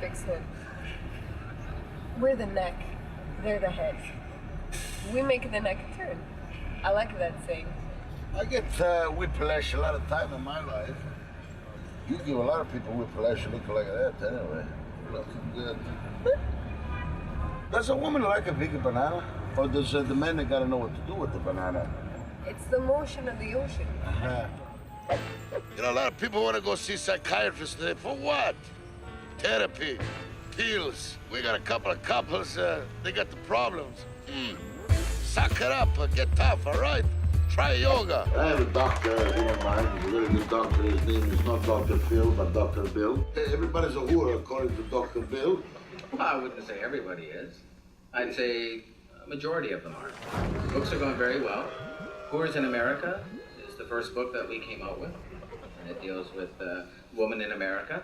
Fix him. We're the neck, they're the head. We make the neck turn. I like that saying. I get whiplash a lot of time in my life. You give a lot of people whiplash looking like that anyway. Looking good. Does a woman like a big banana? Or does the man gotta know what to do with the banana? It's the motion of the ocean. Uh-huh. You know, a lot of people want to go see psychiatrists today. For what? Therapy, pills. We got a couple of couples, they got the problems. Suck it up, get tough, all right? Try yoga. I have a doctor here of mine. He's a very good doctor. His name is not Dr. Phil, but Dr. Bill. Everybody's a whore, according to Dr. Bill. Well, I wouldn't say everybody is. I'd say a majority of them are. Books are going very well. Whores in America is the first book that we came out with. And it deals with women in America.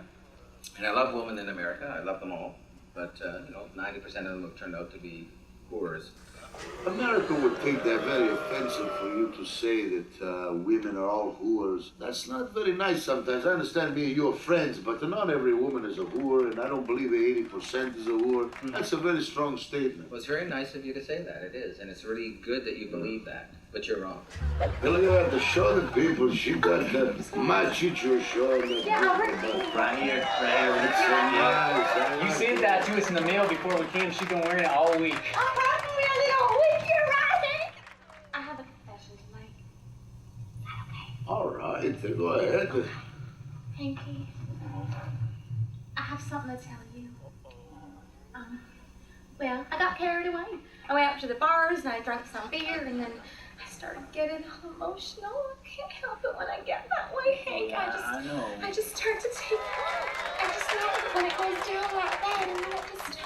And I love women in America. I love them all. But, 90% of them have turned out to be whores. America would take that very offensive for you to say that women are all whores. That's not very nice sometimes. I understand me and you are friends, but not every woman is a whore, and I don't believe 80% is a whore. That's a very strong statement. Well, it's very nice of you to say that. It is. And it's really good that you believe that. But you're wrong. Look at the show the people. She got my Ciccio show. Right here. You sent that to us in the mail before we came. She's been wearing it all week. I have a confession to make. Is that okay? All right, go ahead. Hanky, I have something to tell you. Well, I got carried away. I went out to the bars and I drank some beer and then I started getting all emotional. I can't help it when I get that way, Hank. I just start to take I just know it when it goes down like that and then it just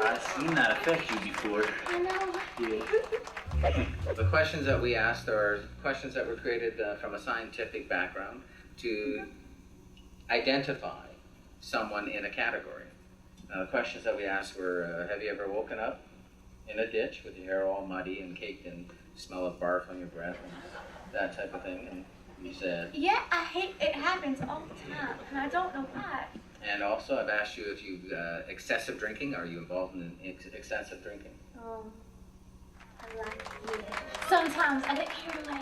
I've seen that affect you before. I know. Yeah. The questions that we asked are questions that were created from a scientific background to identify someone in a category. The questions that we asked were, have you ever woken up in a ditch with your hair all muddy and caked in smell of barf on your breath and that type of thing? And you said... Yeah, I hate it happens all the time, and I don't know why. And also, I've asked you if you excessive drinking. Are you involved in excessive drinking? I like it. Sometimes I get carried away.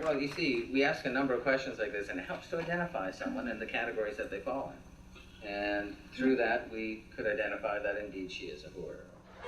Well, you see, we ask a number of questions like this, and it helps to identify someone in the categories that they fall in. And through that, we could identify that indeed she is a whore.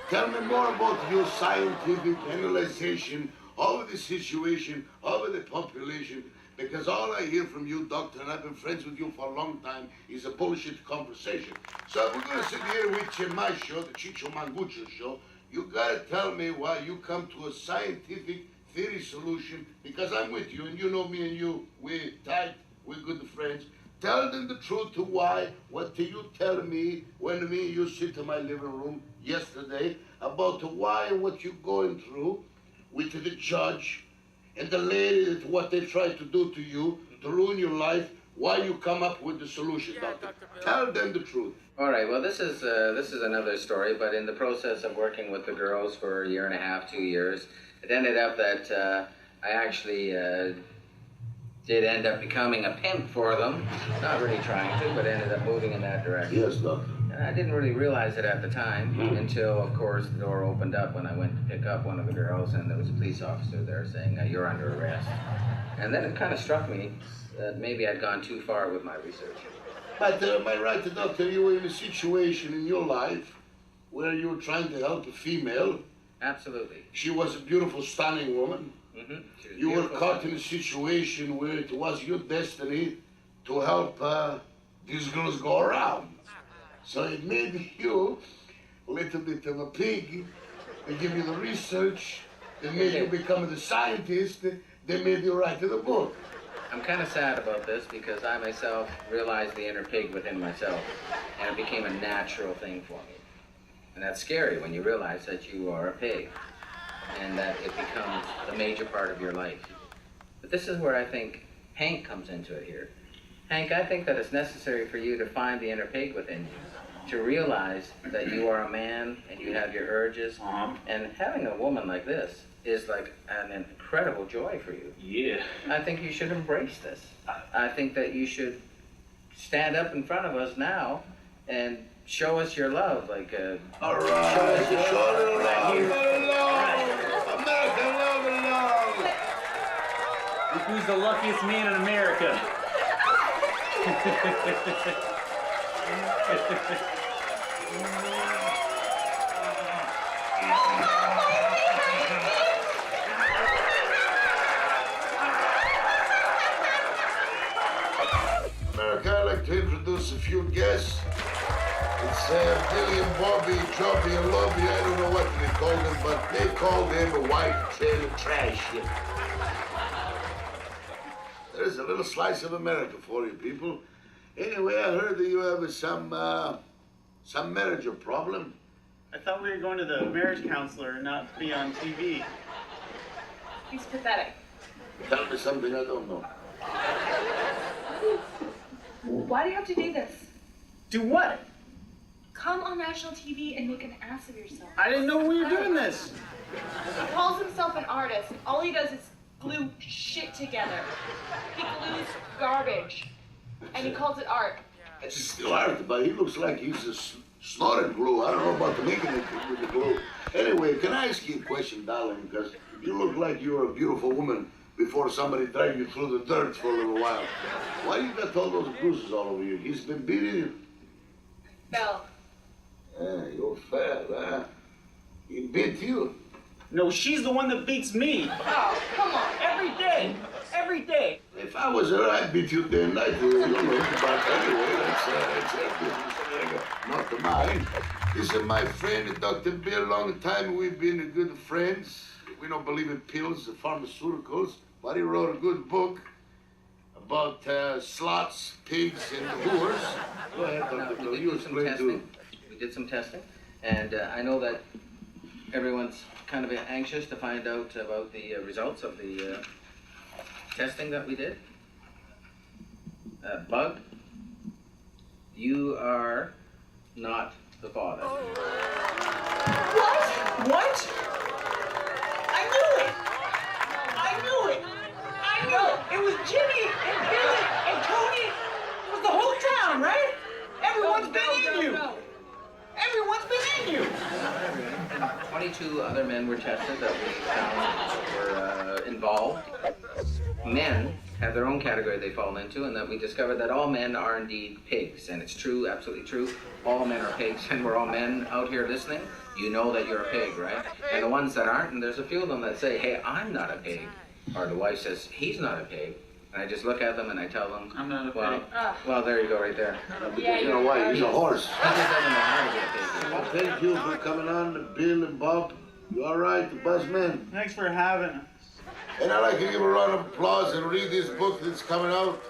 Tell me more about your scientific analyzation of the situation, of the population, because all I hear from you, doctor, and I've been friends with you for a long time, is a bullshit conversation. So if we're going to sit here with you in my show, the Ciccio Manguccio show, you got to tell me why you come to a scientific theory solution, because I'm with you, and you know me and you, we're tight, we're good friends. Tell them the truth to why. What did you tell me when me and you sit in my living room yesterday about why and what you're going through with the judge and the lady, that what they tried to do to you to ruin your life, why you come up with the solution, doctor. Tell them the truth. All right, well, this is another story, but in the process of working with the girls for a year and a half, 2 years, it ended up that I actually did end up becoming a pimp for them. Not really trying to, but ended up moving in that direction. Yes, doctor. And I didn't really realize it at the time until, of course, the door opened up when I went to pick up one of the girls, and there was a police officer there saying, you're under arrest. And then it kind of struck me that maybe I'd gone too far with my research. But am I right, doctor, you were in a situation in your life where you were trying to help a female. Absolutely. She was a beautiful, stunning woman. Mm-hmm. You were caught in a situation where it was your destiny to help these girls go around. So it made you a little bit of a pig. They give you the research. They made you become the scientist. They made you write the book. I'm kind of sad about this because I myself realized the inner pig within myself, and it became a natural thing for me. And that's scary when you realize that you are a pig and that it becomes a major part of your life. But this is where I think Hank comes into it here. Hank, I think that it's necessary for you to find the inner pig within you, to realize that you are a man and you have your urges, and having a woman like this is like an incredible joy for you. Yeah. I think you should embrace this. I think that you should stand up in front of us now and show us your love. Like, All right, show us your love. American love. Look who's the luckiest man in America. America, I'd like to introduce a few guests. It's Billy and Bobby, Joby and Lobby. I don't know what they called him, but they called him a white trailer trash. There's a little slice of America for you people. Anyway, I heard that you have some marriage problem. I thought we were going to the marriage counselor and not be on TV. He's pathetic. Tell me something I don't know. Why do you have to do this? Do what? Come on national TV and make an ass of yourself. I didn't know we were doing this. He calls himself an artist. All he does is glue shit together. He glues garbage. And he calls it art. It's still art, but he looks like he's a snorted glue. I don't know about the making it with the glue. Anyway, can I ask you a question, darling? Because you look like you're a beautiful woman before somebody dragged you through the dirt for a little while. Why you got all those bruises all over you? He's been beating you? Belle. Yeah, you're fat, huh? He beat you. No, she's the one that beats me. Oh, come on. Every day. Every day. If I was her, I'd beat you day and night. You know, but anyway, that's her business. Not to mine. This is my friend, Dr. Bill. Long time we've been good friends. We don't believe in pills or pharmaceuticals, but he wrote a good book about slots, pigs, and whores. Go ahead, Dr. Bill. You explain too. We did some testing, and I know that everyone's kind of anxious to find out about the results of the testing that we did. Bug, you are not the father. What? I knew it. I knew it. I knew it. It was Jimmy and Billy and Tony. It was the whole town, right? Everyone's been in you. Everyone's been in you. And 22 other men were tested that we found were involved. Men have their own category they fall into, and that we discovered that all men are indeed pigs. And it's true, absolutely true. All men are pigs, and we're all men out here listening. You know that you're a pig, right? And the ones that aren't, and there's a few of them that say, hey, I'm not a pig. Or the wife says, he's not a pig. And I just look at them and I tell them, I'm not a well, pig. well, there you go right there. Yeah, You know why? He's a horse. He just doesn't know how to be a pig. Thank you for coming on, Bill and Bob. You all right, the buzzman? Thanks for having us. And I'd like to give a round of applause and read this book that's coming out.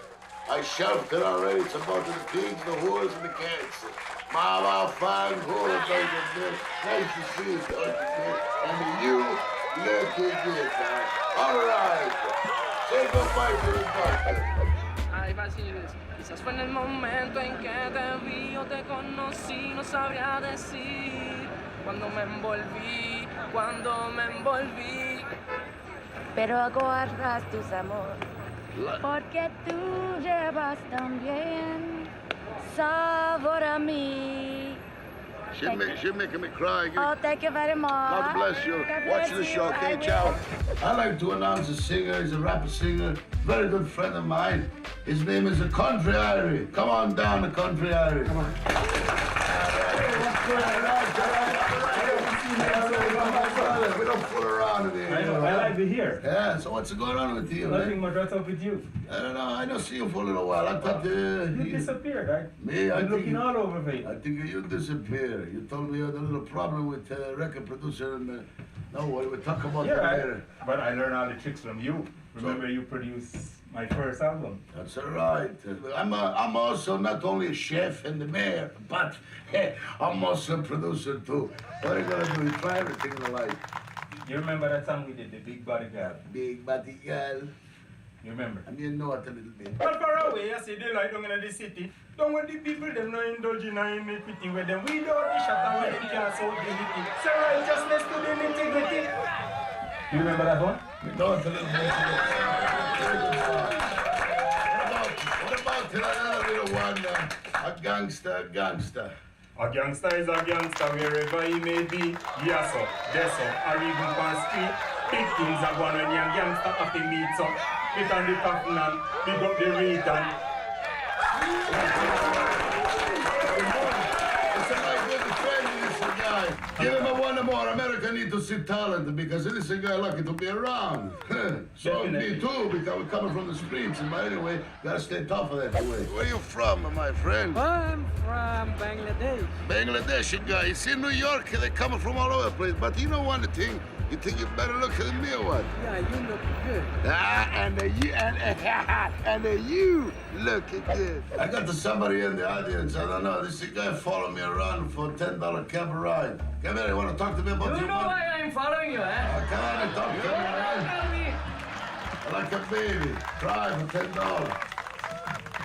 I shelved it already. It's about the pigs, the whores, and the cats. Mama, fine, whore, Dr. Bill. Nice to see you, Dr. Bill. And you look good, all right. Say goodbye to the doctor. Ahí va, señores. Quizás fue en el momento en que te vi o te conocí, no sabría decir. Cuando me envolví, Pero guardas tus amor, porque tú llevas también sabor a mí. She's making me cry. Oh, thank you very much. God bless you. God Watch bless the you. show, okay, I will. ciao. I'd like to announce a singer. He's a rapper singer, very good friend of mine. His name is the Country Irie. Come on down, the Country Irie. Come on. We don't fool around in here. I know, I like to hear. Yeah, so what's going on with you, man? Nothing much, what's up with you? I don't know. I don't see you for a little while. I thought You disappeared, right? Me, I I'm think looking all over for you. I think you disappear. You told me you had a little problem with record producer and no, we'll talk about Yeah, that later. but I learned all the tricks from you. Remember, you produced my first album. That's all right. I'm also not only a chef and the mayor, but I'm also a producer too. What are you gonna do? You try everything in life. You remember that song we did, The Big Body Girl? Big body girl. You remember? I mean, you know it a little bit. But far away, I see the light down in the city. Don't want the people, them not indulge in iniquity with them. We don't the shot and we can't solve dignity. So righteousness to the integrity. You remember that one? We know it a little bit. What about another little one? A gangster, a gangster. A gangster is a gangster wherever he may be. Yes, sir. Yes, sir. Or even on street. Big things are going when you're a gangster have to meet, so. Big on the Tottenham, big up the Reaton. Give him a one more. America need to see talent because this is a guy lucky to be around. So me too, because we're coming from the streets. But anyway, gotta stay tough of that way. Where you from, my friend? I'm from Bangladesh. Bangladeshi guy. You see, New York, they coming from all over the place. But you know one thing? You think you better look at me or what? Yeah, you look good. And you looking good. I got to somebody in the audience. I don't know. This guy followed me around for a $10 cab ride. Come here. You want to talk to me about You your know money? why I'm following you, eh? Come on and talk to me, man. Like a baby. Cry for $10.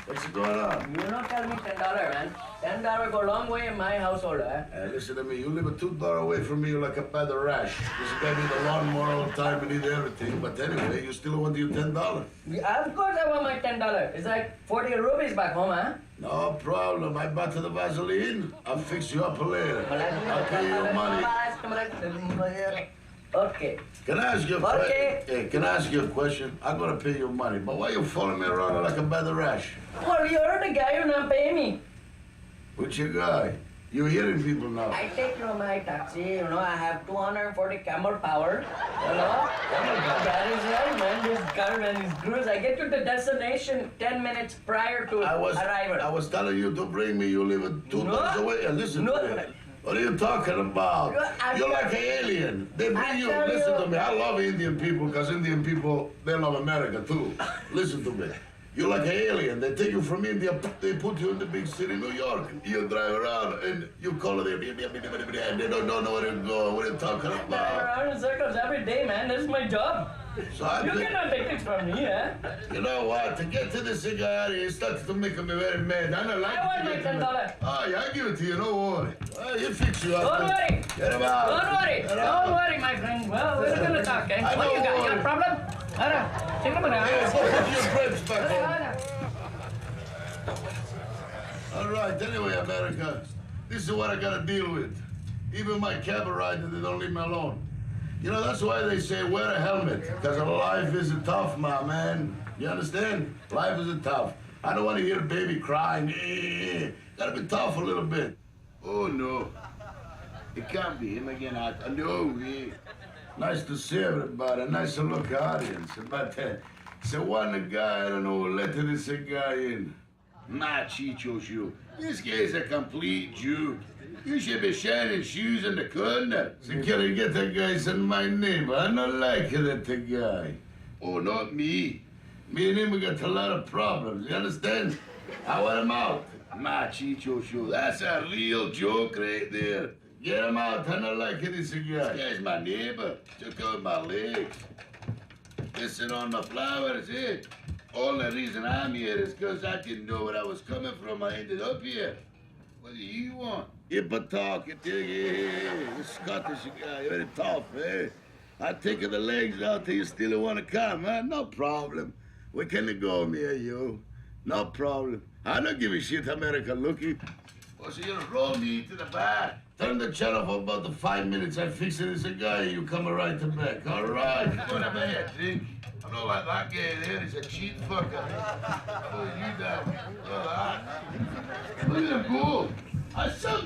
What's going on? You don't tell me $10, man. $10 go a long way in my household, eh? Listen to me. You live a $2 away from me. You're like a bad rash. This guy need a lawnmower all the time and need everything. But anyway, you still want your $10. Of course I want my $10. It's like 40 rupees back home, huh? No problem. I bought the Vaseline. I'll fix you up later. I'll pay you your money. Okay. Can I ask you a question? Hey, can I ask you a question? I'm gonna pay you money, but why you following me around like a bad rash? Well, you're the guy who not paying me. Which your guy? You're hearing people now. I take my taxi, I have 240 camel power, That is right, man. This car, man, is cruise. I get to the destination 10 minutes prior to arrival. I was telling you to bring me. You live 2 doors away. And listen to me. What are you talking about? You're like an alien. They bring you. Listen to me. I love Indian people because Indian people, they love America too. Listen to me. You're like an alien. They take you from India, they put you in the big city, New York. You drive around and you call it, and they don't know where to go. What are you talking I drive about? around in circles every day, man. This is my job. So I You think, cannot take it from me, eh? you know what? To get to this guy, it started to make me very mad. I don't like I want it. my $10. Oh, yeah, I give it to you. No worry. Well, he'll fix you up. Don't worry. Get him out. Don't worry. Get him out. Don't worry, my friend. Well, we're gonna talk, eh? I What you don't got? You got worry. a problem? Take them Yeah, down. go put your grips back home. All right, anyway, America, this is what I gotta deal with. Even my cab rider, they don't leave me alone. You know, that's why they say wear a helmet, because life is tough, my man. You understand? Life is tough. I don't want to hear a baby crying. Gotta be tough a little bit. Oh, no. It can't be him again. I know. Nice to see everybody. Nice to look audience. But so one guy, I don't know who let this guy in. My Ciccio shoe. This guy's a complete Jew. You should be shining shoes in the corner. So can I get that guy in my name? I don't like that guy. Oh, not me. Me and him, we got a lot of problems. You understand? I want him out. My Ciccio shoe. That's a real joke right there. Get him out. I don't like this guy. This guy's my neighbor. Took out my legs. Listen on the flowers, eh? Only reason I'm here is because I didn't know where I was coming from. I ended up here. What do you want? Hip a talk, you Scottish guy, very tough, eh? I take the legs out till you still want to come, huh? No problem. Where can it go, me or you? No problem. I don't give a shit, America, looky. Well, so you roll me to the back. Turn the channel for about 5 minutes. I fix it as a guy, you come right to back. All right, come on, man, drink. I don't like that guy there. He's a cheap fucker. Oh, you down. All right. Look at him go. I saw